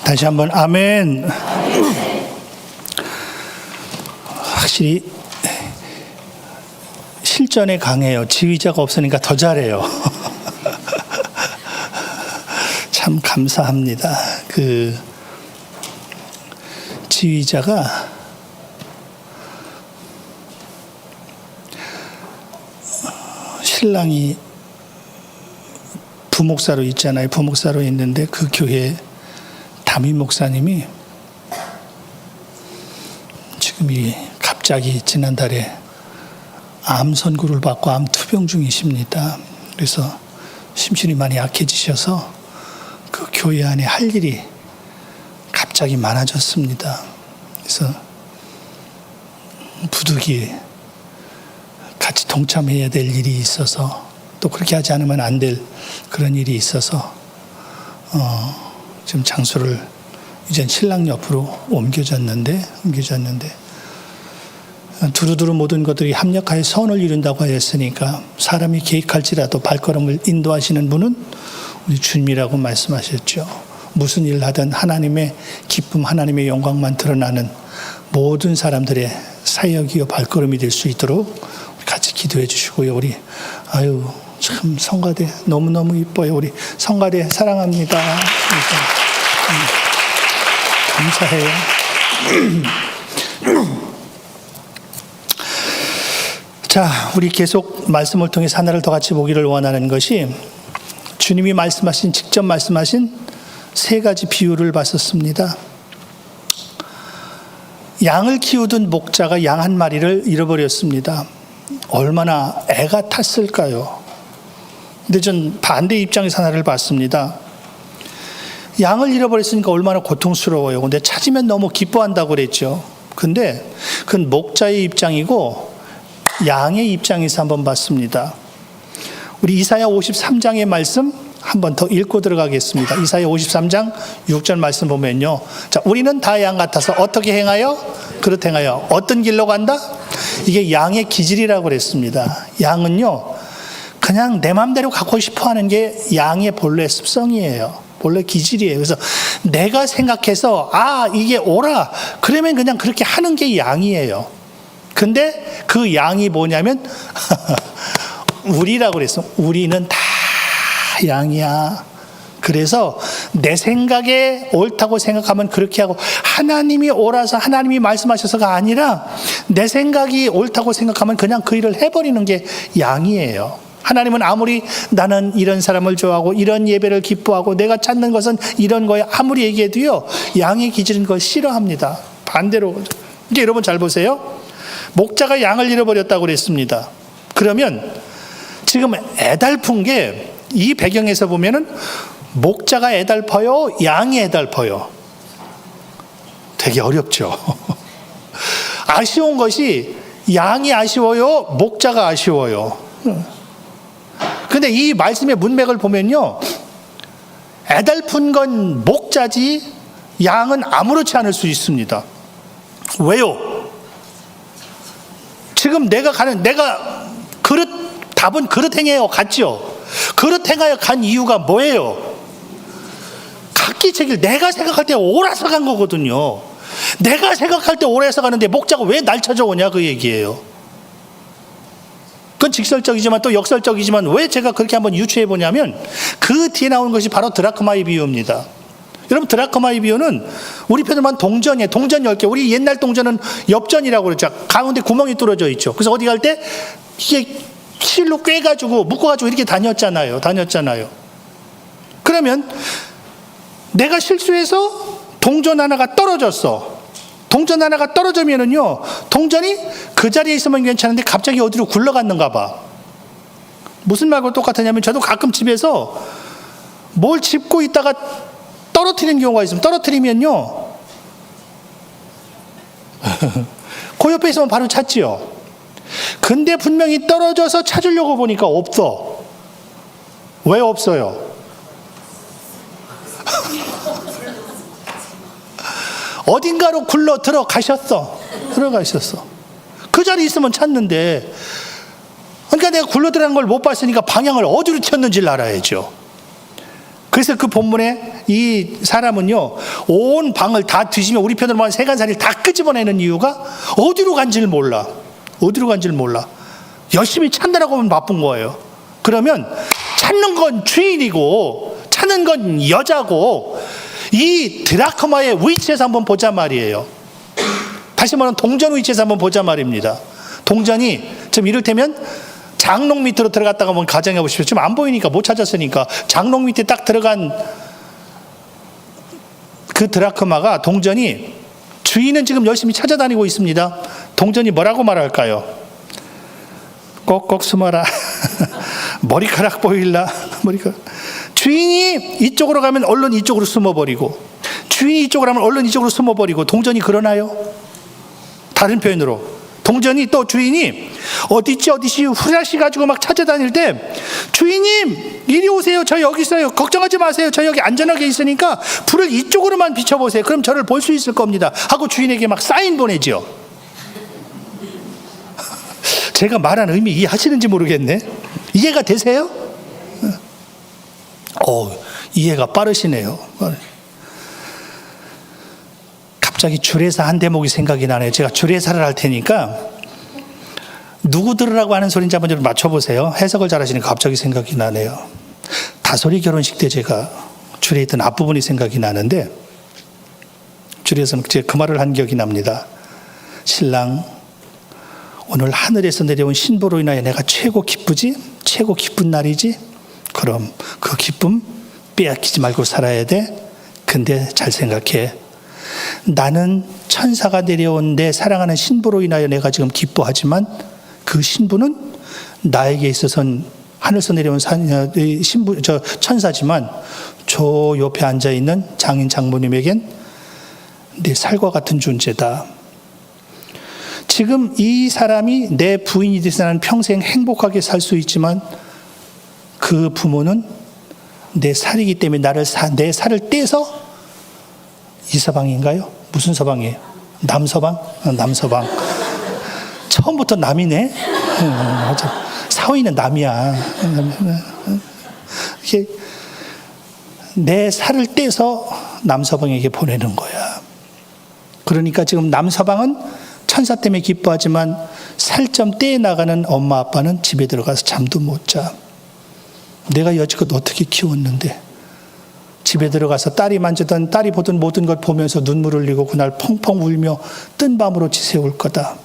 다시 한번 아멘. 확실히 실전에 강해요. 지휘자가 없으니까 더 잘해요. 참 감사합니다. 그 지휘자가 신랑이 부목사로 있잖아요. 부목사로 있는데 그 교회 담임 목사님이 지금 갑자기 지난달에 암 선고를 받고 암 투병 중이십니다. 그래서 심신이 많이 약해지셔서 그 교회 안에 할 일이 갑자기 많아졌습니다. 그래서 부득이 같이 동참해야 될 일이 있어서 또 그렇게 하지 않으면 안 될 그런 일이 있어서 지금 장소를 이젠 신랑 옆으로 옮겨졌는데 두루두루 모든 것들이 합력하여 선을 이룬다고 하였으니까 사람이 계획할지라도 발걸음을 인도하시는 분은 우리 주님이라고 말씀하셨죠. 무슨 일을 하든 하나님의 기쁨, 하나님의 영광만 드러나는 모든 사람들의 사역이요 발걸음이 될 수 있도록 같이 기도해 주시고요. 우리 참 성가대 너무너무 이뻐요. 우리 성가대 사랑합니다. 감사해요. 자, 우리 계속 말씀을 통해서 하나를 더 같이 보기를 원하는 것이 주님이 직접 말씀하신 세 가지 비유를 봤었습니다. 양을 키우던 목자가 양 한 마리를 잃어버렸습니다. 얼마나 애가 탔을까요? 근데 전 반대 입장에서 하나를 봤습니다. 양을 잃어버렸으니까 얼마나 고통스러워요. 근데 찾으면 너무 기뻐한다고 그랬죠. 근데 그건 목자의 입장이고 양의 입장에서 한번 봤습니다. 우리 이사야 53장의 말씀 한 번 더 읽고 들어가겠습니다. 이사야 53장 6절 말씀 보면요. 자, 우리는 다 양 같아서 어떻게 행하여? 그렇 행하여. 어떤 길로 간다? 이게 양의 기질이라고 그랬습니다. 양은요, 그냥 내 마음대로 갖고 싶어 하는 게 양의 본래 습성이에요. 본래 기질이에요. 그래서 내가 생각해서 이게 옳아. 그러면 그냥 그렇게 하는 게 양이에요. 근데 그 양이 뭐냐면 우리라고 그랬어. 우리는 다 양이야. 그래서 내 생각에 옳다고 생각하면 그렇게 하고 하나님이 옳아서 하나님이 말씀하셔서가 아니라 내 생각이 옳다고 생각하면 그냥 그 일을 해버리는 게 양이에요. 하나님은 아무리 나는 이런 사람을 좋아하고 이런 예배를 기뻐하고 내가 찾는 것은 이런 거야 아무리 얘기해도요, 양의 기질은 그걸 싫어합니다. 반대로. 이제 여러분 잘 보세요. 목자가 양을 잃어버렸다고 그랬습니다. 그러면 지금 애달픈 게 이 배경에서 보면은 목자가 애달퍼요? 양이 애달퍼요? 되게 어렵죠. 아쉬운 것이 양이 아쉬워요? 목자가 아쉬워요? 근데 이 말씀의 문맥을 보면요, 애달픈 건 목자지 양은 아무렇지 않을 수 있습니다. 왜요? 지금 답은 그릇 행해요 갔죠? 그릇 행하여 간 이유가 뭐예요? 각기 제길 내가 생각할 때 옳아서 간 거거든요. 내가 생각할 때 옳아서 가는데 목자가 왜 날 찾아오냐 그 얘기예요. 그건 직설적이지만 또 역설적이지만 왜 제가 그렇게 한번 유추해 보냐면 그 뒤에 나오는 것이 바로 드라크마의 비유입니다. 여러분, 드라크마의 비유는 우리 편으로만 동전이에요. 동전 10개. 우리 옛날 동전은 엽전이라고 그랬죠. 가운데 구멍이 뚫어져 있죠. 그래서 어디 갈 때 이게 실로 꿰가지고 묶어가지고 이렇게 다녔잖아요. 그러면 내가 실수해서 동전 하나가 떨어졌어. 동전 하나가 떨어지면은요, 동전이 그 자리에 있으면 괜찮은데 갑자기 어디로 굴러갔는가 봐. 무슨 말과 똑같으냐면 저도 가끔 집에서 뭘 짚고 있다가 떨어뜨리는 경우가 있으면 떨어뜨리면요 그 옆에 있으면 바로 찾지요. 근데 분명히 떨어져서 찾으려고 보니까 없어. 왜 없어요? 어딘가로 들어가셨어. 그 자리에 있으면 찾는데, 그러니까 내가 굴러 들어간 걸 못 봤으니까 방향을 어디로 튀었는지를 알아야죠. 그래서 그 본문에 이 사람은요, 온 방을 다 뒤지며 우리 편으로 말하면 세간살이를 다 끄집어내는 이유가 어디로 간지를 몰라. 어디로 간지를 몰라. 열심히 찾느라고 하면 바쁜 거예요. 그러면 찾는 건 주인이고 찾는 건 여자고, 이 드라크마의 위치에서 한번 보자 말이에요. 다시 말하면 동전 위치에서 한번 보자 말입니다. 동전이 좀 이를테면 장롱 밑으로 들어갔다가 한번 가정해 보십시오. 지금 안 보이니까 못 찾았으니까 장롱 밑에 딱 들어간 그 드라크마가, 동전이, 주인은 지금 열심히 찾아다니고 있습니다. 동전이 뭐라고 말할까요? 꼭꼭 숨어라. 머리카락 보일라. 머리카락. 주인이 이쪽으로 가면 얼른 이쪽으로 숨어버리고, 주인이 이쪽으로 가면 얼른 이쪽으로 숨어버리고. 동전이 그러나요? 다른 표현으로, 동전이 또 주인이 어디지 후라시 가지고 막 찾아다닐 때, 주인님 이리 오세요, 저 여기 있어요, 걱정하지 마세요, 저 여기 안전하게 있으니까 불을 이쪽으로만 비춰보세요, 그럼 저를 볼 수 있을 겁니다 하고 주인에게 막 사인 보내죠. 제가 말한 의미 이해하시는지 모르겠네. 이해가 되세요? 이해가 빠르시네요. 갑자기 주례사 한 대목이 생각이 나네요. 제가 주례사를 할 테니까 누구 들으라고 하는 소리인지 한번 좀 맞춰보세요. 해석을 잘하시니까 갑자기 생각이 나네요. 다솔이 결혼식 때 제가 주례했던 앞부분이 생각이 나는데, 주례에서는 그 말을 한 기억이 납니다. 신랑, 오늘 하늘에서 내려온 신부로 인하여 내가 최고 기쁘지? 최고 기쁜 날이지? 그럼 그 기쁨 빼앗기지 말고 살아야 돼. 근데 잘 생각해. 나는 천사가 내려온 내 사랑하는 신부로 인하여 내가 지금 기뻐하지만, 그 신부는 나에게 있어서는 하늘에서 내려온 신부, 천사지만 저 옆에 앉아있는 장인 장모님에겐 내 살과 같은 존재다. 지금 이 사람이 내 부인이 돼서 나는 평생 행복하게 살 수 있지만, 그 부모는 내 살이기 때문에 내 살을 떼서, 이 서방인가요? 무슨 서방이에요? 남서방? 남서방. 처음부터 남이네? 맞아. 사위는 남이야. 이렇게 내 살을 떼서 남서방에게 보내는 거야. 그러니까 지금 남서방은 천사 때문에 기뻐하지만 살점 떼나가는 엄마 아빠는 집에 들어가서 잠도 못 자. 내가 여지껏 어떻게 키웠는데, 집에 들어가서 딸이 만지던, 딸이 보던 모든 걸 보면서 눈물 흘리고 그날 펑펑 울며 뜬 밤으로 지새울 거다.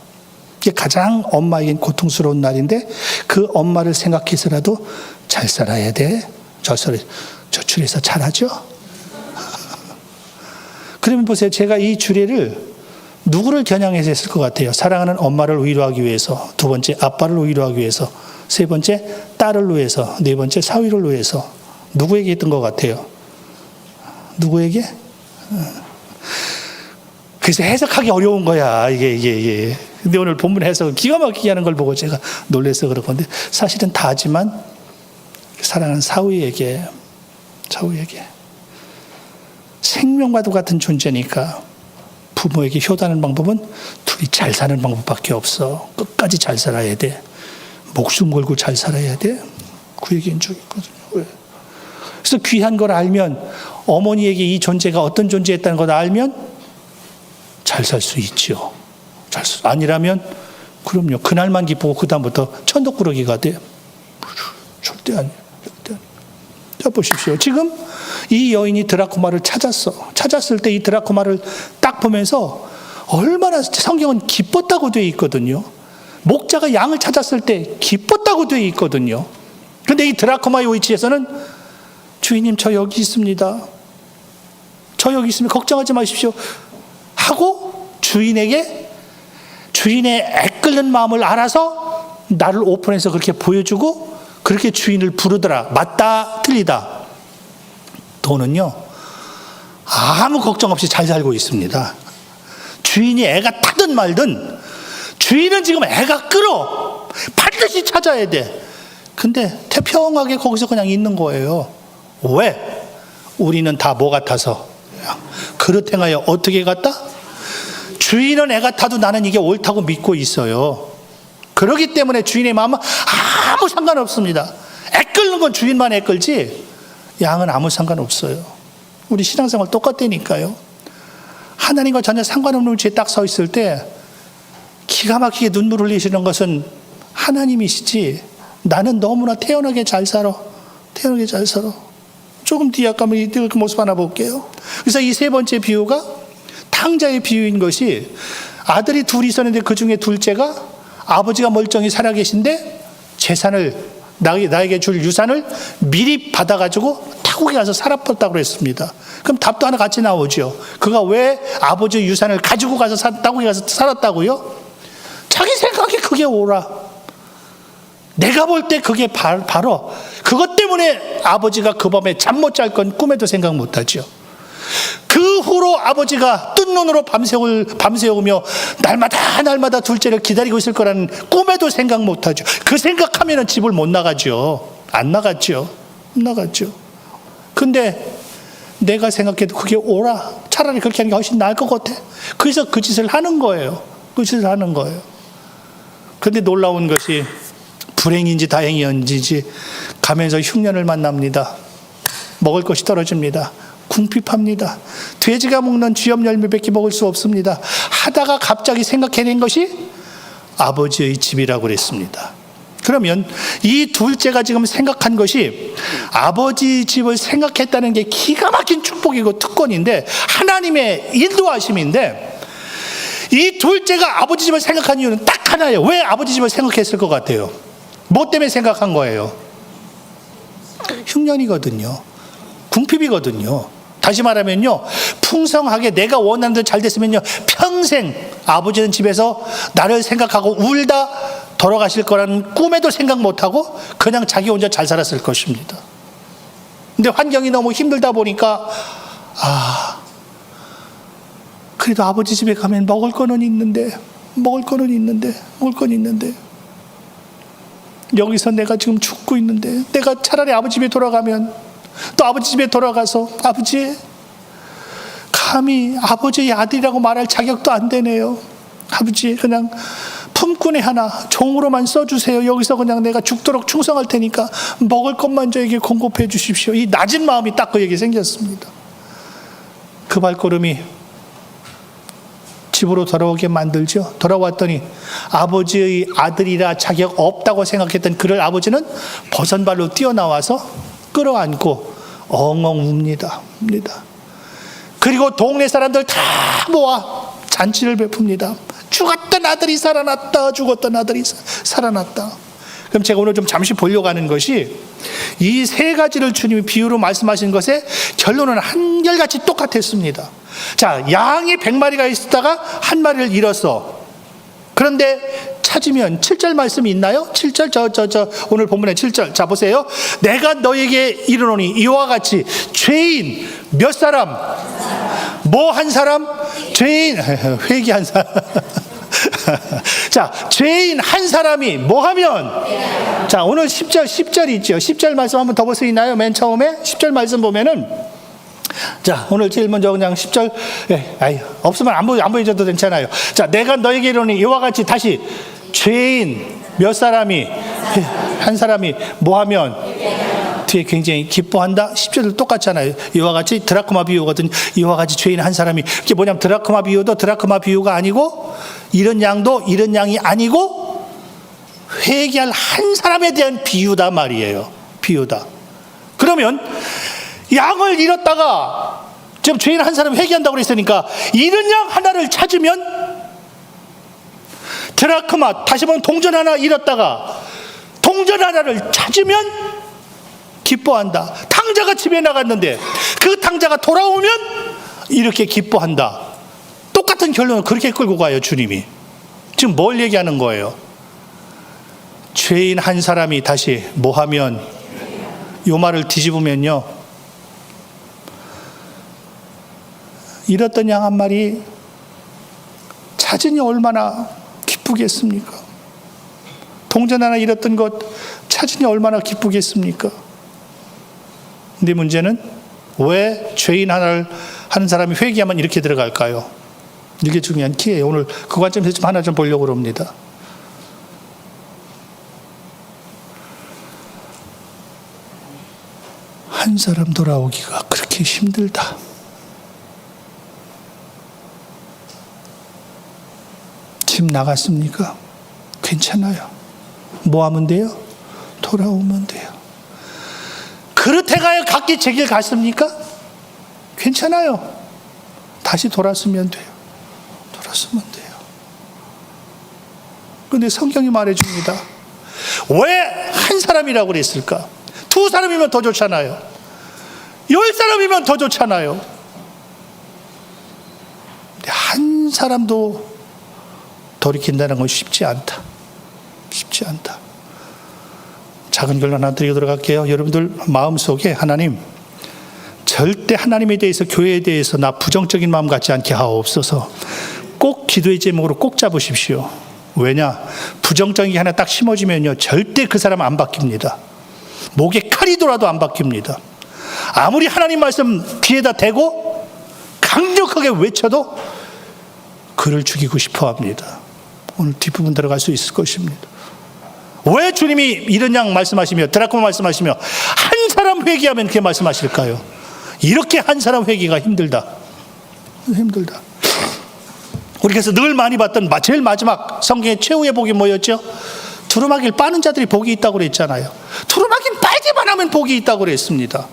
이게 가장 엄마에겐 고통스러운 날인데, 그 엄마를 생각해서라도 잘 살아야 돼. 저 주례에서 잘하죠? 그러면 보세요. 제가 이 주례를 누구를 겨냥해서 했을 것 같아요? 사랑하는 엄마를 위로하기 위해서, 두 번째 아빠를 위로하기 위해서, 세 번째 딸을 위해서, 네 번째 사위를 위해서. 누구에게 했던 것 같아요? 누구에게? 그래서 해석하기 어려운 거야, 이게. 근데 오늘 본문 해석을 기가 막히게 하는 걸 보고 제가 놀라서 그런 건데, 사실은 다지만 사랑하는 사위에게 생명과도 같은 존재니까 부모에게 효도하는 방법은 둘이 잘 사는 방법밖에 없어. 끝까지 잘 살아야 돼. 목숨 걸고 잘 살아야 돼. 그 얘기인 적 있거든요. 왜? 그래서 귀한 걸 알면, 어머니에게 이 존재가 어떤 존재였다는 걸 알면 잘 살 수 있죠. 아니라면 그럼요, 그날만 기쁘고 그 다음부터 천덕꾸러기가 돼. 절대 아니에요. 자, 보십시오. 지금 이 여인이 드라쿠마를 찾았을 때 이 드라쿠마를 딱 보면서 얼마나 성경은 기뻤다고 되어 있거든요. 목자가 양을 찾았을 때 기뻤다고 되어 있거든요. 그런데 이 드라쿠마의 위치에서는 주인님 저 여기 있습니다. 저 여기 있습니다. 걱정하지 마십시오. 하고 주인의 애끓는 마음을 알아서 나를 오픈해서 그렇게 보여주고 그렇게 주인을 부르더라. 맞다 틀리다. 돈은요 아무 걱정 없이 잘 살고 있습니다. 주인이 애가 타든 말든 주인은 지금 애가 끌어 반드시 찾아야 돼. 근데 태평하게 거기서 그냥 있는 거예요. 왜? 우리는 다 뭐 같아서? 그릇 행하여 어떻게 같다? 주인은 애가 타도 나는 이게 옳다고 믿고 있어요. 그렇기 때문에 주인의 마음은 아무 상관없습니다. 애 끌는 건 주인만 애 끌지 양은 아무 상관없어요. 우리 신앙생활 똑같다니까요. 하나님과 전혀 상관없는 위치에 딱 서 있을 때 기가 막히게 눈물 흘리시는 것은 하나님이시지, 나는 너무나 태연하게 잘 살아. 태연하게 잘 살아. 조금 뒤에 가면 그 모습 하나 볼게요. 그래서 이 세 번째 비유가 탕자의 비유인 것이, 아들이 둘이 있었는데 그 중에 둘째가 아버지가 멀쩡히 살아계신데 재산을, 나에게 줄 유산을 미리 받아가지고 타국에 가서 살아버렸다고 그랬습니다. 그럼 답도 하나 같이 나오죠. 그가 왜 아버지의 유산을 가지고 가서 타국에 가서 살았다고요? 자기 생각이 그게 옳아. 내가 볼 때 그게 바로 그것 때문에 아버지가 그 밤에 잠 못 잘 건 꿈에도 생각 못 하죠. 그 후로 아버지가 뜬 눈으로 밤새우며 날마다 둘째를 기다리고 있을 거라는 꿈에도 생각 못 하죠. 그 생각하면 집을 못 나가죠. 안 나갔죠. 근데 내가 생각해도 그게 옳아. 차라리 그렇게 하는 게 훨씬 나을 것 같아. 그래서 그 짓을 하는 거예요. 근데 놀라운 것이, 불행인지 다행인지 가면서 흉년을 만납니다. 먹을 것이 떨어집니다. 궁핍합니다. 돼지가 먹는 쥐염 열매밖에 먹을 수 없습니다. 하다가 갑자기 생각해낸 것이 아버지의 집이라고 그랬습니다. 그러면 이 둘째가 지금 생각한 것이 아버지 집을 생각했다는 게 기가 막힌 축복이고 특권인데, 하나님의 인도하심인데, 이 둘째가 아버지 집을 생각한 이유는 딱 하나예요. 왜 아버지 집을 생각했을 것 같아요? 뭐 때문에 생각한 거예요? 흉년이거든요. 궁핍이거든요. 다시 말하면요, 풍성하게 내가 원하는 대로 잘 됐으면요, 평생 아버지는 집에서 나를 생각하고 울다 돌아가실 거라는 꿈에도 생각 못하고 그냥 자기 혼자 잘 살았을 것입니다. 근데 환경이 너무 힘들다 보니까, 그래도 아버지 집에 가면 먹을 거는 있는데 여기서 내가 지금 죽고 있는데, 내가 차라리 아버지 집에 돌아가면, 또 아버지 집에 돌아가서 아버지, 감히 아버지의 아들이라고 말할 자격도 안 되네요. 아버지, 그냥 품꾼에 하나 종으로만 써주세요. 여기서 그냥 내가 죽도록 충성할 테니까 먹을 것만 저에게 공급해 주십시오. 이 낮은 마음이 딱 그에게 생겼습니다. 그 발걸음이 집으로 돌아오게 만들죠. 돌아왔더니 아버지의 아들이라 자격 없다고 생각했던 그를 아버지는 버선발로 뛰어나와서 끌어안고 엉엉 웁니다. 그리고 동네 사람들 다 모아 잔치를 베풉니다. 죽었던 아들이 살아났다. 그럼 제가 오늘 좀 잠시 보려고 하는 것이, 이 세 가지를 주님이 비유로 말씀하신 것의 결론은 한결같이 똑같았습니다. 자, 양이 100마리가 있다가 한 마리를 잃었어. 그런데 찾으면 7절 말씀이 있나요? 7절 오늘 본문의 7절. 자, 보세요. 내가 너에게 이르노니 이와 같이 죄인 몇 사람? 뭐 한 사람? 죄인 회개한 사람. 자, 죄인 한 사람이 뭐 하면? 자, 오늘 10절 있죠. 10절 말씀 한번 더 볼 수 있나요? 맨 처음에 10절 말씀 보면은, 자, 오늘 제일 먼저 그냥 10절, 없으면 안 보여줘도 괜찮아요. 자, 내가 너에게 이르노니 이와 같이, 다시, 죄인 몇 사람이, 한 사람이 뭐 하면? 뒤에 굉장히 기뻐한다. 10절도 똑같잖아요. 이와 같이 드라크마 비유거든요. 이와 같이 죄인 한 사람이, 이게 뭐냐면 드라크마 비유도 드라크마 비유가 아니고, 이런 양도 이런 양이 아니고 회개할 한 사람에 대한 비유다 말이에요. 비유다. 그러면 양을 잃었다가 지금 죄인 한 사람 회개한다고 그랬으니까, 잃은 양 하나를 찾으면, 드라크마, 다시 보면 동전 하나 잃었다가 동전 하나를 찾으면 기뻐한다. 탕자가 집에 나갔는데 그 탕자가 돌아오면 이렇게 기뻐한다. 똑같은 결론을 그렇게 끌고 가요, 주님이. 지금 뭘 얘기하는 거예요? 죄인 한 사람이 다시 뭐 하면? 요 말을 뒤집으면요, 잃었던 양 한 마리 찾으니 얼마나 기쁘겠습니까? 동전 하나 잃었던 것 찾으니 얼마나 기쁘겠습니까? 근데 문제는 왜 죄인 하나를 하는 사람이 회개하면 이렇게 들어갈까요? 이게 중요한 키예요. 오늘 그 관점에서 좀 하나 좀 보려고 합니다. 한 한 사람 돌아오기가 그렇게 힘들다. 집 나갔습니까? 괜찮아요. 뭐 하면 돼요? 돌아오면 돼요. 그릇에 가요? 각기 제 길 갔습니까? 괜찮아요. 다시 돌았으면 돼요. 돌았으면 돼요. 그런데 성경이 말해줍니다. 왜 한 사람이라고 그랬을까? 두 사람이면 더 좋잖아요. 10사람이면 더 좋잖아요. 한 사람도 돌이킨다는 건 쉽지 않다. 쉽지 않다. 작은 결론 하나 드리고 들어갈게요. 여러분들 마음속에 하나님, 절대 하나님에 대해서, 교회에 대해서 나 부정적인 마음 갖지 않게 하옵소서. 꼭 기도의 제목으로 꼭 잡으십시오. 왜냐? 부정적인 게 하나 딱 심어지면요, 절대 그 사람 안 바뀝니다. 목에 칼이 돌아도 안 바뀝니다. 아무리 하나님 말씀 귀에다 대고 강력하게 외쳐도 그를 죽이고 싶어 합니다. 오늘 뒷부분 들어갈 수 있을 것입니다. 왜 주님이 이런 양 말씀하시며, 드라크마 말씀하시며 한 사람 회개하면 그렇게 말씀하실까요? 이렇게 한 사람 회개가 힘들다. 힘들다. 우리 그래서 늘 많이 봤던 제일 마지막 성경의 최후의 복이 뭐였죠? 두루마기를 빠는 자들이 복이 있다고 그랬잖아요. 두루마기는 빨기만 하면 복이 있다고 그랬습니다.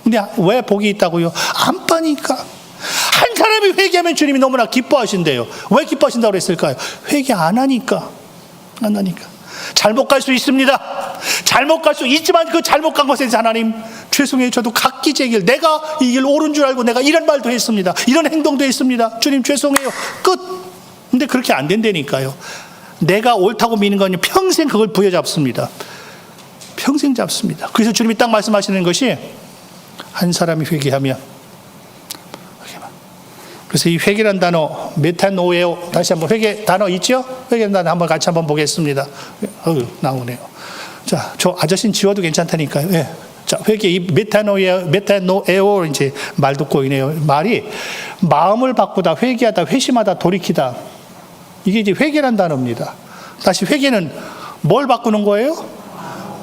근데 왜 복이 있다고요? 안 빠니까. 한 사람이 회개하면 주님이 너무나 기뻐하신대요. 왜 기뻐하신다고 그랬을까요? 회개 안 하니까. 안 하니까. 잘못 갈 수 있습니다. 잘못 갈 수 있지만 그 잘못 간 것에 대해서 하나님, 죄송해요. 저도 각기 제 길, 내가 이 길 옳은 줄 알고 내가 이런 말도 했습니다. 이런 행동도 했습니다. 주님 죄송해요. 끝. 근데 그렇게 안 된다니까요. 내가 옳다고 믿는 건 평생 그걸 부여잡습니다. 평생 잡습니다. 그래서 주님이 딱 말씀하시는 것이 한 사람이 회개하면, 그래서 이 회개란 단어, 메타노에오, 다시 한번 회개 단어 있죠? 회개란 단어 한번 같이 한번 보겠습니다. 나오네요. 자, 저 아저씨는 지워도 괜찮다니까요. 예. 자, 회개, 이 메타노에오, 이제 말 듣고 있네요. 말이 마음을 바꾸다, 회개하다, 회심하다, 돌이키다. 이게 이제 회개란 단어입니다. 다시 회개는 뭘 바꾸는 거예요?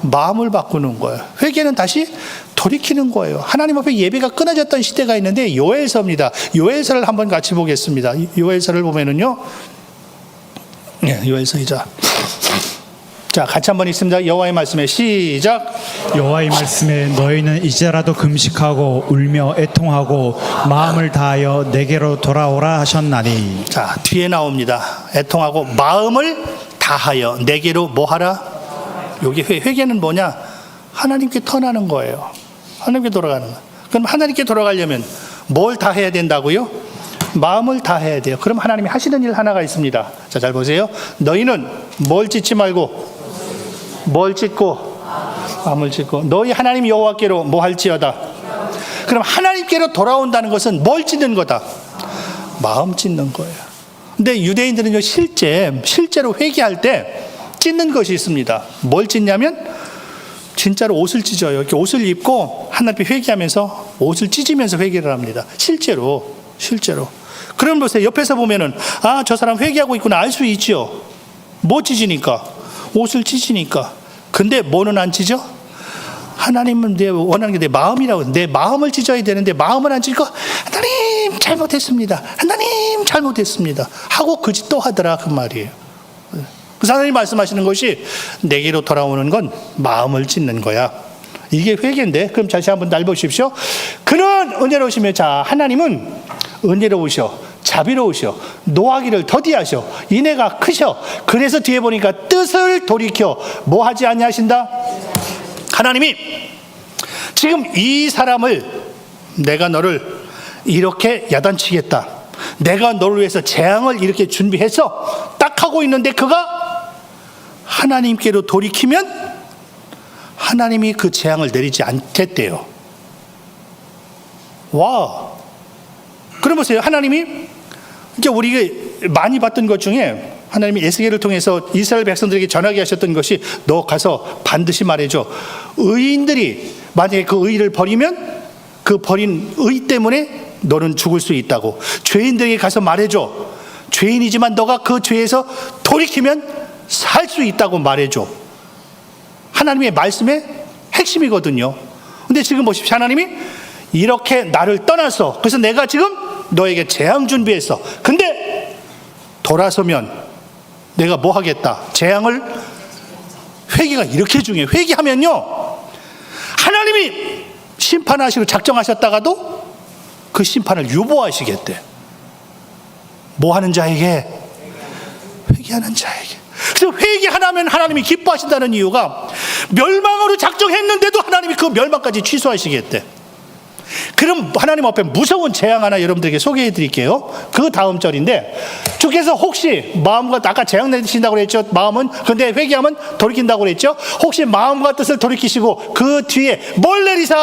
마음을 바꾸는 거예요. 회개는 다시 돌이키는 거예요. 하나님 앞에 예배가 끊어졌던 시대가 있는데 요엘서입니다. 요엘서를 한번 같이 보겠습니다. 요엘서를 보면은요, 요엘서이자. 자, 같이 한번 읽습니다. 여호와의 말씀에 시작. 여호와의 말씀에 너희는 이제라도 금식하고 울며 애통하고 마음을 다하여 내게로 돌아오라 하셨나니. 자, 뒤에 나옵니다. 애통하고 마음을 다하여 내게로 뭐하라? 여기 회개는 뭐냐? 하나님께 턴하는 거예요. 하나님께 돌아가는 거예요. 그럼 하나님께 돌아가려면 뭘 다 해야 된다고요? 마음을 다 해야 돼요. 그럼 하나님이 하시는 일 하나가 있습니다. 자, 잘 보세요. 너희는 뭘 찢지 말고 뭘 찢고 마음을 찢고 너희 하나님 여호와께로 뭐 할지어다. 그럼 하나님께로 돌아온다는 것은 뭘 찢는 거다? 마음 찢는 거예요. 근데 유대인들은요, 실제로 회개할 때 찢는 것이 있습니다. 뭘 찢냐면 진짜로 옷을 찢어요. 이렇게 옷을 입고 하나님 앞에 회개하면서 옷을 찢으면서 회개를 합니다. 실제로. 그럼 보세요. 옆에서 보면은 저 사람 회개하고 있구나 알 수 있죠. 뭐 찢으니까? 옷을 찢으니까. 근데 뭐는 안 찢어? 하나님은 내 원하는 게 내 마음이라고. 내 마음을 찢어야 되는데 마음을 안 찢고 하나님 잘못했습니다. 하나님 잘못했습니다. 하고 그 짓 또 하더라 그 말이에요. 그래서 하나님 말씀하시는 것이 내게로 돌아오는 건 마음을 찢는 거야. 이게 회개인데, 그럼 다시 한번 날 보십시오. 그는 은혜로우시며, 자, 하나님은 은혜로우셔, 자비로우셔, 노하기를 더디하셔, 인애가 크셔. 그래서 뒤에 보니까 뜻을 돌이켜 뭐 하지 아니하신다? 하나님이 지금 이 사람을, 내가 너를 이렇게 야단치겠다, 내가 너를 위해서 재앙을 이렇게 준비해서 딱 하고 있는데 그가 하나님께로 돌이키면 하나님이 그 재앙을 내리지 않겠대요. 와. 그럼 보세요. 하나님이 이제 우리가 많이 봤던 것 중에 하나님이 에스겔을 통해서 이스라엘 백성들에게 전하게 하셨던 것이 너 가서 반드시 말해줘. 의인들이 만약에 그 의를 버리면 그 버린 의 때문에 너는 죽을 수 있다고. 죄인들에게 가서 말해줘. 죄인이지만 너가 그 죄에서 돌이키면 살 수 있다고 말해줘. 하나님의 말씀의 핵심이거든요. 근데 지금 보십시오. 하나님이 이렇게 나를 떠났어. 그래서 내가 지금 너에게 재앙 준비했어. 근데 돌아서면 내가 뭐 하겠다? 재앙을, 회개가 이렇게 중요해요. 회개하면요, 하나님이 심판하시고 작정하셨다가도 그 심판을 유보하시겠대. 뭐 하는 자에게? 회개하는 자에게. 그래서 회개 하나면 하나님이 기뻐하신다는 이유가, 멸망으로 작정했는데도 하나님이 그 멸망까지 취소하시겠대. 그럼 하나님 앞에 무서운 재앙 하나 여러분들에게 소개해 드릴게요. 그 다음 절인데, 주께서 혹시 마음과, 아까 재앙 내리신다고 그랬죠. 마음은, 근데 회개하면 돌이킨다고 그랬죠. 혹시 마음과 뜻을 돌이키시고 그 뒤에 뭘 내리사?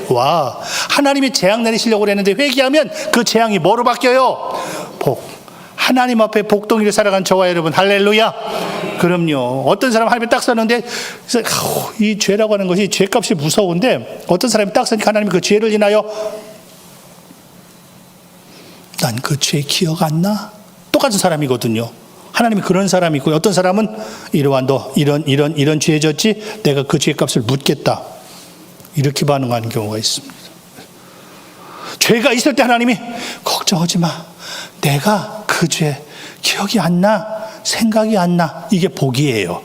와, 하나님이 재앙 내리시려고 그랬는데 회개하면 그 재앙이 뭐로 바뀌어요? 복. 하나님 앞에 복덩이를 살아간 저와 여러분, 할렐루야. 그럼요. 어떤 사람 하나님이 딱 썼는데, 이 죄라고 하는 것이 죄값이 무서운데, 어떤 사람이 딱 쓰니까 하나님이 그 죄를 인하여, 난 그 죄 기억 안 나? 똑같은 사람이거든요. 하나님이 그런 사람이 있고, 어떤 사람은 이러한 너 이런 죄 졌지, 내가 그 죄값을 묻겠다, 이렇게 반응하는 경우가 있습니다. 죄가 있을 때 하나님이 걱정하지 마, 내가 그 죄 기억이 안 나, 생각이 안 나. 이게 복이에요.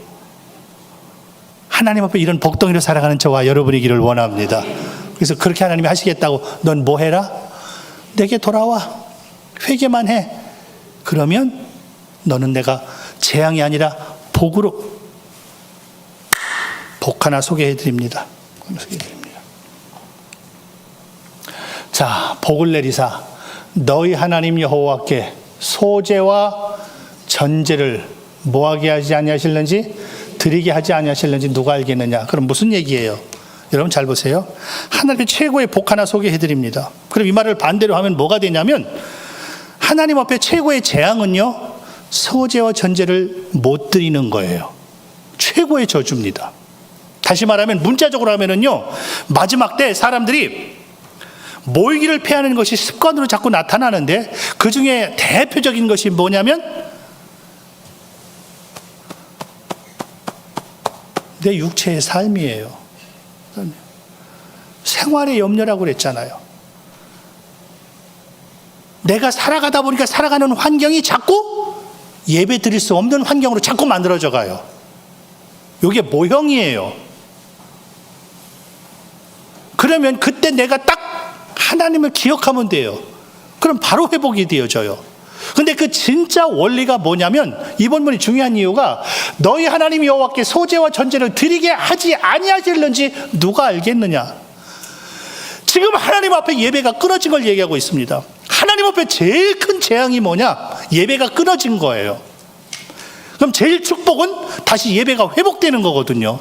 하나님 앞에 이런 복덩이로 살아가는 저와 여러분이기를 원합니다. 그래서 그렇게 하나님이 하시겠다고, 넌 뭐 해라? 내게 돌아와. 회개만 해. 그러면 너는 내가 재앙이 아니라 복으로, 복 하나 소개해 드립니다. 자, 복을 내리사 너희 하나님 여호와께 소제와 전제를 뭐하게 하지 아니하실는지, 드리게 하지 아니하실는지 누가 알겠느냐. 그럼 무슨 얘기예요? 여러분 잘 보세요. 하나님의 최고의 복 하나 소개해 드립니다. 그럼 이 말을 반대로 하면 뭐가 되냐면, 하나님 앞에 최고의 재앙은요, 소제와 전제를 못 드리는 거예요. 최고의 저주입니다. 다시 말하면, 문자적으로 하면은요, 마지막 때 사람들이 모이기를 패하는 것이 습관으로 자꾸 나타나는데, 그 중에 대표적인 것이 뭐냐면, 내 육체의 삶이에요. 생활의 염려라고 그랬잖아요. 내가 살아가다 보니까 살아가는 환경이 자꾸 예배 드릴 수 없는 환경으로 자꾸 만들어져 가요. 이게 모형이에요. 그러면 그때 내가 딱 하나님을 기억하면 돼요. 그럼 바로 회복이 되어져요. 근데 그 진짜 원리가 뭐냐면, 이번 문이 중요한 이유가, 너희 하나님 여호와께 소제와 전제를 드리게 하지 아니하실는지 누가 알겠느냐. 지금 하나님 앞에 예배가 끊어진 걸 얘기하고 있습니다. 하나님 앞에 제일 큰 재앙이 뭐냐? 예배가 끊어진 거예요. 그럼 제일 축복은 다시 예배가 회복되는 거거든요.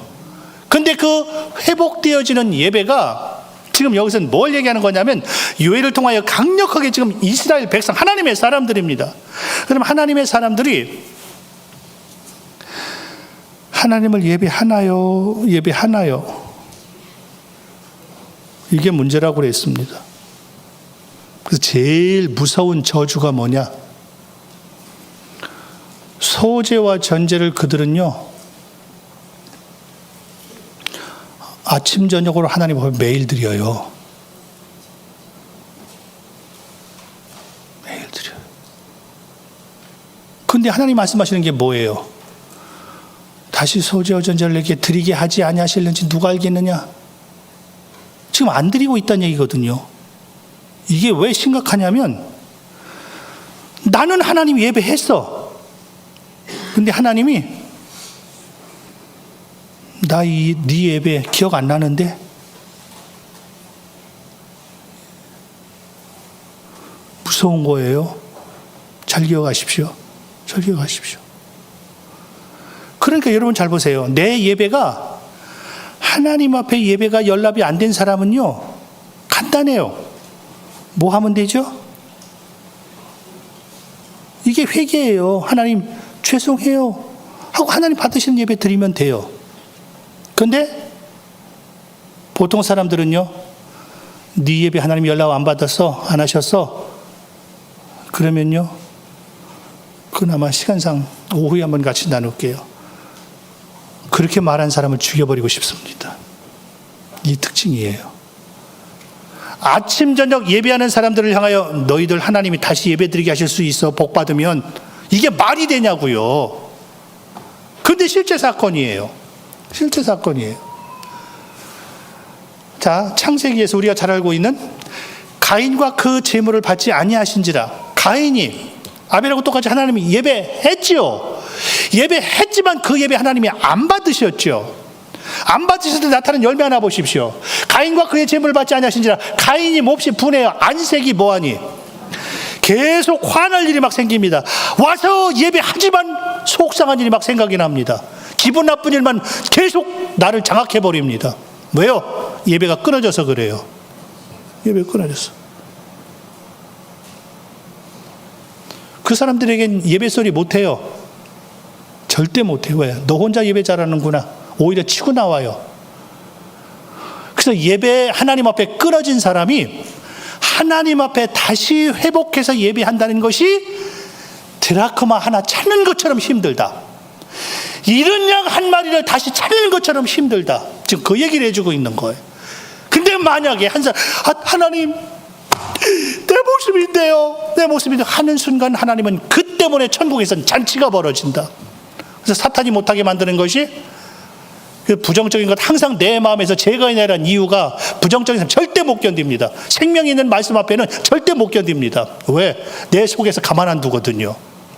근데 그 회복되어지는 예배가 지금 여기서는 뭘 얘기하는 거냐면, 유해를 통하여 강력하게 지금 이스라엘 백성, 하나님의 사람들입니다. 그럼 하나님의 사람들이 하나님을 예배하나요? 예배하나요? 이게 문제라고 그랬습니다. 그래서 제일 무서운 저주가 뭐냐? 소제와 전제를 그들은요, 아침 저녁으로 하나님 앞에 매일 드려요. 매일 드려요. 근데 하나님 말씀하시는 게 뭐예요? 다시 소제와 전제를 내게 드리게 하지 아니하실는지 누가 알겠느냐? 지금 안 드리고 있다는 얘기거든요. 이게 왜 심각하냐면, 나는 하나님 예배했어. 근데 하나님이 네 예배 기억 안 나는데? 무서운 거예요. 잘 기억하십시오. 잘 기억하십시오. 그러니까 여러분 잘 보세요. 내 예배가, 하나님 앞에 예배가 연락이 안 된 사람은요, 간단해요. 뭐 하면 되죠? 이게 회개예요. 하나님 죄송해요 하고 하나님 받으시는 예배 드리면 돼요. 근데 보통 사람들은요, 네 예배 하나님 연락 안 받았어, 안 하셨어, 그러면요, 그나마 시간상 오후에 한번 같이 나눌게요. 그렇게 말한 사람을 죽여버리고 싶습니다. 이 특징이에요. 아침 저녁 예배하는 사람들을 향하여 너희들 하나님이 다시 예배드리게 하실 수 있어 복 받으면 이게 말이 되냐고요. 근데 실제 사건이에요. 실제 사건이에요. 자, 창세기에서 우리가 잘 알고 있는 가인과 그 제물을 받지 아니하신지라. 가인이 아벨하고 똑같이 하나님이 예배했지요. 예배했지만 그 예배 하나님이 안 받으셨죠. 안 받으실 때 나타난 열매 하나 보십시오. 가인과 그의 제물을 받지 아니하신지라. 가인이 몹시 분해요. 안색이 뭐하니? 계속 화날 일이 막 생깁니다. 와서 예배하지만 속상한 일이 막 생각이 납니다. 기분 나쁜 일만 계속 나를 장악해버립니다. 왜요? 예배가 끊어져서 그래요. 예배가 끊어졌어. 그 사람들에겐 예배 소리 못해요. 절대 못해요. 왜? 너 혼자 예배 잘하는구나. 오히려 치고 나와요. 그래서 예배 하나님 앞에 끊어진 사람이 하나님 앞에 다시 회복해서 예배한다는 것이 드라크마 하나 찾는 것처럼 힘들다. 이른 양 한 마리를 다시 찾는 것처럼 힘들다. 지금 그 얘기를 해주고 있는 거예요. 근데 만약에 한 사람, 하나님, 내 모습인데요. 내 모습인데 하는 순간 하나님은 그 때문에 천국에서는 잔치가 벌어진다. 그래서 사탄이 못하게 만드는 것이 그 부정적인 것, 항상 내 마음에서 제거해내라는 이유가 부정적인 사람 절대 못 견딥니다. 생명이 있는 말씀 앞에는 절대 못 견딥니다. 왜? 내 속에서 가만 안 두거든요.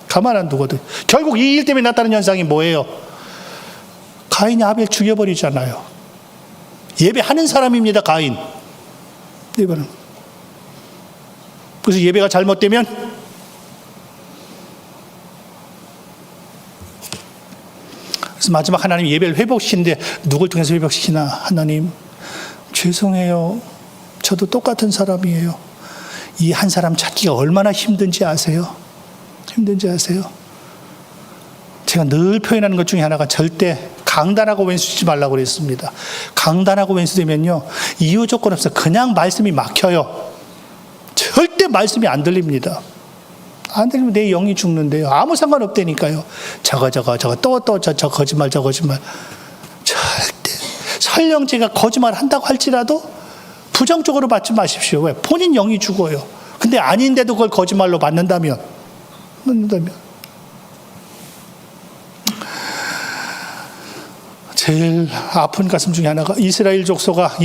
가만 안 두거든. 결국 이 일 때문에 나타나는 현상이 뭐예요? 가인이 아벨 죽여버리잖아요. 예배하는 사람입니다. 가인. 이거는. 그래서 예배가 잘못되면 그래서 마지막 하나님 예배를 회복시키는데 누굴 통해서 회복시키나? 하나님 죄송해요. 저도 똑같은 사람이에요. 이 한 사람 찾기가 얼마나 힘든지 아세요? 힘든지 아세요? 제가 늘 표현하는 것 중에 하나가 절대 강단하고 왼수지 말라고 그랬습니다. 강단하고 왼수되면요 이유 조건 없어 그냥 말씀이 막혀요. 절대 말씀이 안 들립니다. 안 들리면 내 영이 죽는데요. 아무 상관없다니까요. 저거 저 거짓말 저 거짓말. 절대 설령 제가 거짓말 한다고 할지라도 부정적으로 받지 마십시오. 왜? 본인 영이 죽어요. 근데 아닌데도 그걸 거짓말로 받는다면 제일 아픈 가슴 중에 하나가 이스라엘 족속아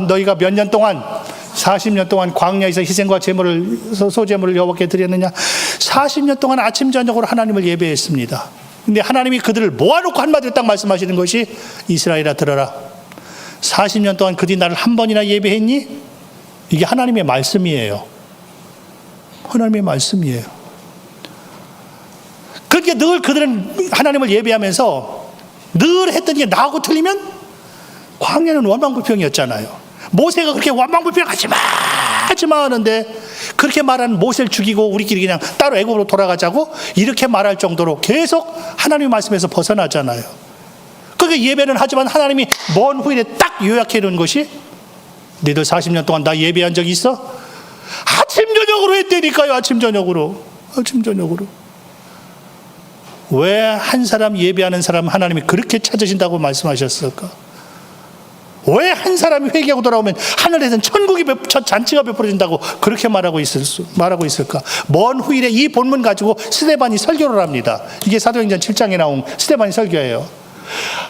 너희가 몇 년 동안 40년 동안 광야에서 희생과 소제물을 여호와께 드렸느냐. 40년 동안 아침 저녁으로 하나님을 예배했습니다. 근데 하나님이 그들을 모아놓고 한마디로 딱 말씀하시는 것이 이스라엘아 들어라. 40년 동안 그들이 나를 한 번이나 예배했니? 이게 하나님의 말씀이에요. 하나님의 말씀이에요. 그러니까 늘 그들은 하나님을 예배하면서 늘 했던 게 나하고 틀리면 광야는 원망불평이었잖아요. 모세가 그렇게 원망불평 하지 마 하는데 그렇게 말하는 모세를 죽이고 우리끼리 그냥 따로 애굽으로 돌아가자고 이렇게 말할 정도로 계속 하나님의 말씀에서 벗어나잖아요. 그게 예배는 하지만 하나님이 먼 후일에 딱 요약해 놓은 것이 너희들 40년 동안 나 예배한 적 있어? 아침 저녁으로 했다니까요. 아침 저녁으로. 왜 한 사람 예배하는 사람 하나님이 그렇게 찾으신다고 말씀하셨을까? 왜 한 사람이 회개하고 돌아오면 하늘에서는 천국이 잔치가 베풀어진다고 그렇게 말하고 있을까? 먼 후일에 이 본문 가지고 스데반이 설교를 합니다. 이게 사도행전 7장에 나온 스데반이 설교예요.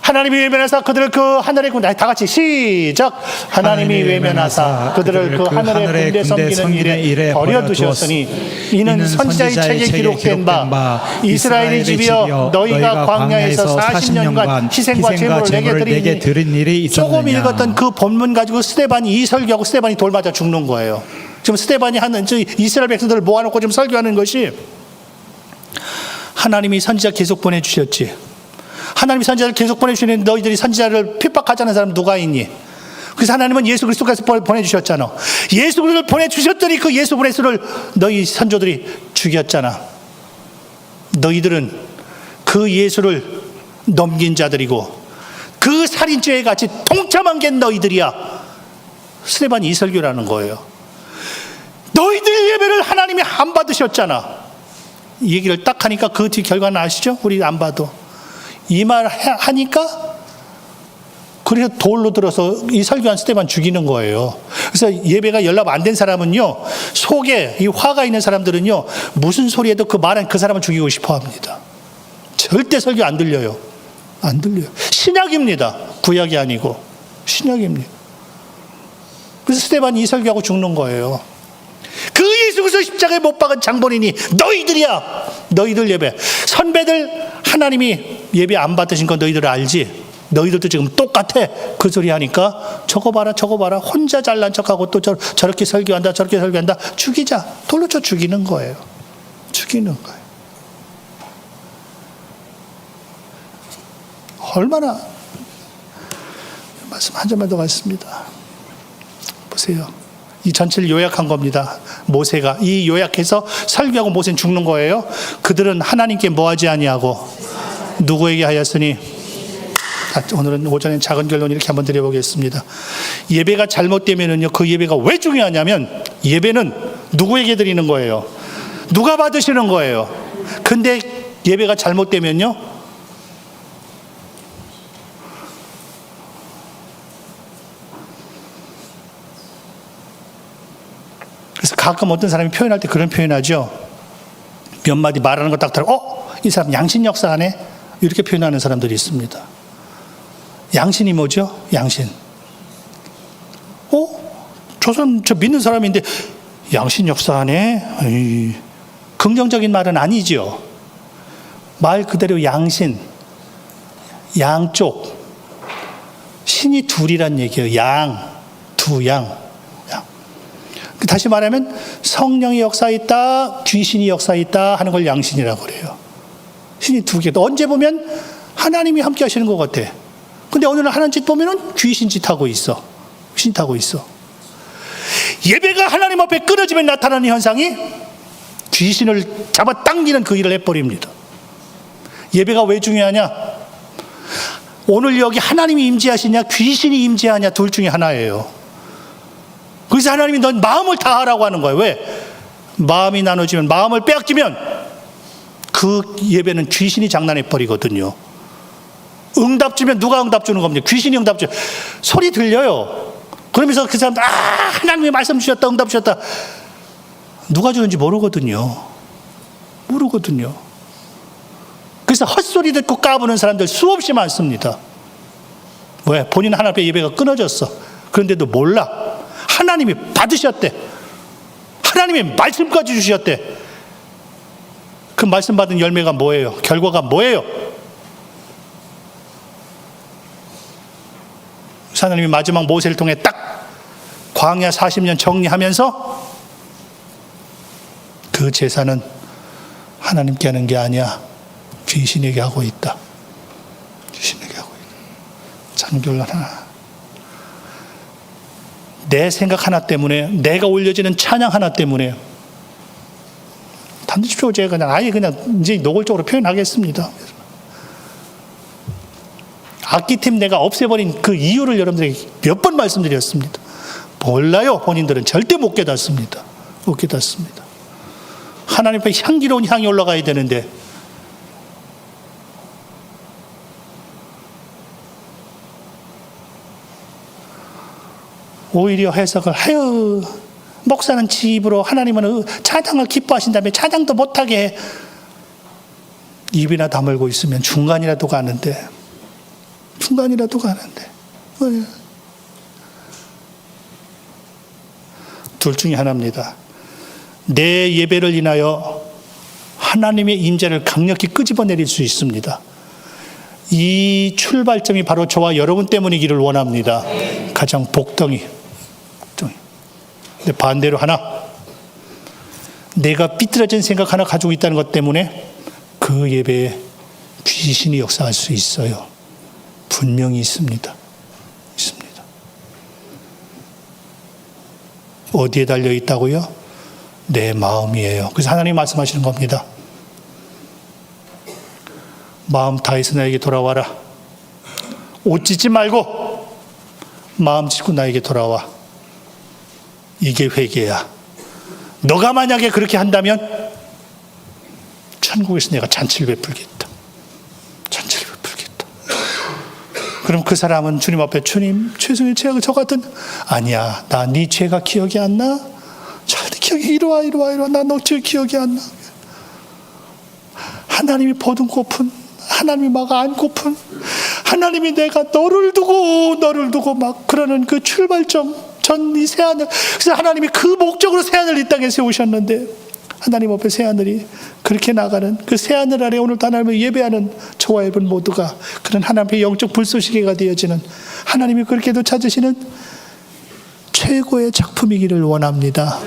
하나님이 외면하사 그들을 그 하늘의 군대, 다 같이 시작. 하나님이 외면하사 그들을 그 하늘의 군대 섬기는 일에 버려두셨으니 이는 선지자의 책에 기록된 바 이스라엘의 집이여 너희가 광야에서 40년간 희생과 제물을 내게 드린 일이 있었느냐. 조금 읽었던 그 본문 가지고 스데반이 이 설교하고 스데반이 돌맞아 죽는 거예요. 지금 스데반이 하는 이스라엘 백성들을 모아놓고 지금 설교하는 것이 하나님이 선지자 계속 보내주셨지. 하나님이 선지자를 계속 보내주시는데 너희들이 선지자를 핍박하자는 사람 누가 있니? 그래서 하나님은 예수 그리스도까지 보내주셨잖아. 예수 그리스도를 보내주셨더니 그 예수 그리스도를 너희 선조들이 죽였잖아. 너희들은 그 예수를 넘긴 자들이고 그 살인죄에 같이 동참한 게 너희들이야. 스데반이 이 설교라는 거예요. 너희들 예배를 하나님이 안 받으셨잖아. 이 얘기를 딱 하니까 그 뒤 결과는 아시죠? 우리 안 봐도 이 말 하니까 그래서 돌로 들어서 이 설교한 스테반 죽이는 거예요. 그래서 예배가 연락 안 된 사람은요, 속에 이 화가 있는 사람들은요, 무슨 소리에도 그 말은 그 사람을 죽이고 싶어 합니다. 절대 설교 안 들려요. 안 들려요. 신약입니다. 구약이 아니고 신약입니다. 그래서 스테반이 이 설교하고 죽는 거예요. 그 예수 그리스도 십자가에 못 박은 장본인이 너희들이야. 너희들 예배. 선배들 하나님이 예배 안 받으신 거 너희들 알지? 너희들도 지금 똑같아. 그 소리 하니까 저거 봐라 저거 봐라. 혼자 잘난 척하고 또 저렇게 설교한다 저렇게 설교한다. 죽이자. 돌로 쳐 죽이는 거예요. 죽이는 거예요. 얼마나 말씀 한 점만 더 갖습니다. 보세요. 이 전체를 요약한 겁니다. 모세가 이 요약해서 설교하고 모세는 죽는 거예요. 그들은 하나님께 뭐하지 아니하고 누구에게 하였으니. 오늘은 오전에 작은 결론 이렇게 한번 드려보겠습니다. 예배가 잘못되면은요, 그 예배가 왜 중요하냐면 예배는 누구에게 드리는 거예요? 누가 받으시는 거예요? 근데 예배가 잘못되면요, 그래서 가끔 어떤 사람이 표현할 때 그런 표현하죠. 몇 마디 말하는 거 딱 들어, 이 사람 양신 역사하네? 이렇게 표현하는 사람들이 있습니다. 양신이 뭐죠? 양신. 저 사람 저 믿는 사람인데 양신 역사하네? 에이, 긍정적인 말은 아니죠. 말 그대로 양신, 양쪽, 신이 둘이란 얘기예요. 양, 두 양. 다시 말하면 성령이 역사있다, 귀신이 역사있다 하는 걸 양신이라고 그래요. 신이 두 개. 언제 보면 하나님이 함께 하시는 것 같아. 근데 어느 날 하는 짓 보면은 귀신 짓 하고 있어. 귀신 타고 있어. 예배가 하나님 앞에 끊어지면 나타나는 현상이 귀신을 잡아 당기는 그 일을 해버립니다. 예배가 왜 중요하냐? 오늘 여기 하나님이 임재하시냐 귀신이 임재하냐 둘 중에 하나예요. 그래서 하나님이 넌 마음을 다하라고 하는 거예요. 왜? 마음이 나눠지면, 마음을 빼앗기면 그 예배는 귀신이 장난해버리거든요. 응답 주면 누가 응답 주는 겁니까? 귀신이 응답 주. 소리 들려요. 그러면서 그 사람들 하나님이 말씀 주셨다, 응답 주셨다. 누가 주는지 모르거든요. 모르거든요. 그래서 헛소리 듣고 까부는 사람들 수없이 많습니다. 왜? 본인 하나님 앞에 예배가 끊어졌어. 그런데도 몰라. 하나님이 받으셨대. 하나님이 말씀까지 주셨대. 그 말씀 받은 열매가 뭐예요? 결과가 뭐예요? 하나님이 마지막 모세를 통해 딱 광야 40년 정리하면서 그 제사는 하나님께 하는 게 아니야. 귀신에게 하고 있다. 귀신에게 하고 있다. 장결론 하나. 내 생각 하나 때문에, 내가 올려지는 찬양 하나 때문에, 담으십시오. 제가 그냥 아예 그냥 이제 노골적으로 표현하겠습니다. 악기팀 내가 없애버린 그 이유를 여러분들에게 몇 번 말씀드렸습니다. 몰라요. 본인들은 절대 못 깨닫습니다. 못 깨닫습니다. 하나님 앞에 향기로운 향이 올라가야 되는데 오히려 해석을 하여 목사는 지 입으로 하나님은 찬양을 기뻐하신다며 찬양도 못하게 해. 입이나 다물고 있으면 중간이라도 가는데 둘 중에 하나입니다. 내 예배를 인하여 하나님의 임재를 강력히 끄집어내릴 수 있습니다. 이 출발점이 바로 저와 여러분 때문이기를 원합니다. 가장 복덩이. 근데 반대로 하나, 내가 삐뚤어진 생각 하나 가지고 있다는 것 때문에 그 예배에 귀신이 역사할 수 있어요. 분명히 있습니다. 있습니다. 어디에 달려 있다고요? 내 마음이에요. 그래서 하나님 말씀하시는 겁니다. 마음 다해서 나에게 돌아와라. 옷 찢지 말고 마음 찢고 나에게 돌아와. 이게 회개야. 너가 만약에 그렇게 한다면 천국에서 내가 잔치를 베풀겠다. 잔치를 베풀겠다. 그럼 그 사람은 주님 앞에 주님 죄송해요 제가 저 같은 아니야 나 네 죄가 기억이 안 나? 잘 기억이 이리 와 나 너 죄 기억이 안 나. 하나님이 보듬고픈 하나님이 막 안고픈 하나님이 내가 너를 두고 막 그러는 그 출발점 전 이 새하늘 그래서 하나님이 그 목적으로 새하늘 이 땅에 세우셨는데 하나님 앞에 새하늘이 그렇게 나가는 그 새하늘 아래 오늘 하나님을 예배하는 저와 여러분 모두가 그런 하나님의 영적 불쏘시개가 되어지는 하나님이 그렇게도 찾으시는 최고의 작품이기를 원합니다.